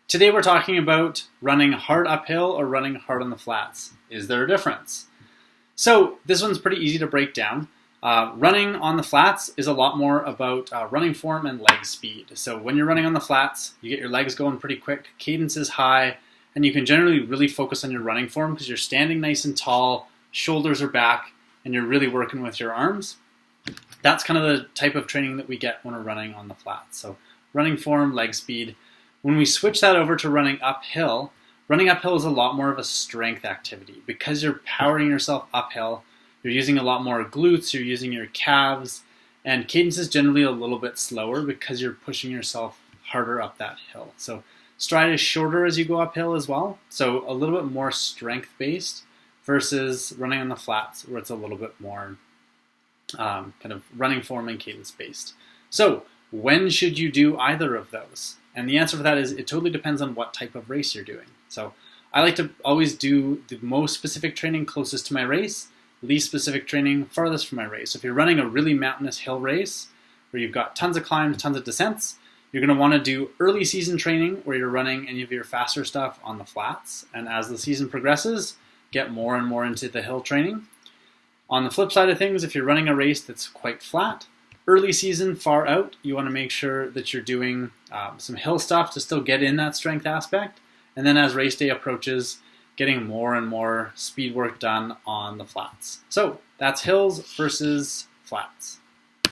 Today we're talking about running hard uphill or running hard on the flats. Is there a difference? So this one's pretty easy to break down. Running on the flats is a lot more about running form and leg speed. So when you're running on the flats, you get your legs going pretty quick, cadence is high, and you can generally really focus on your running form because you're standing nice and tall, shoulders are back, and you're really working with your arms. That's kind of the type of training that we get when we're running on the flats. So running form, leg speed. When we switch that over to running uphill is a lot more of a strength activity. Because you're powering yourself uphill, you're using a lot more glutes, you're using your calves, and cadence is generally a little bit slower because you're pushing yourself harder up that hill. So stride is shorter as you go uphill as well, so a little bit more strength-based versus running on the flats where it's a little bit more kind of running form and cadence-based. So when should you do either of those? And the answer for that is it totally depends on what type of race you're doing. So I like to always do the most specific training closest to my race, least specific training farthest from my race. So if you're running a really mountainous hill race where you've got tons of climbs, tons of descents, you're going to want to do early season training where you're running any of your faster stuff on the flats. And as the season progresses, get more and more into the hill training. On the flip side of things, if you're running a race that's quite flat, early season, far out, you want to make sure that you're doing some hill stuff to still get in that strength aspect. And then as race day approaches, getting more and more speed work done on the flats. So that's hills versus flats.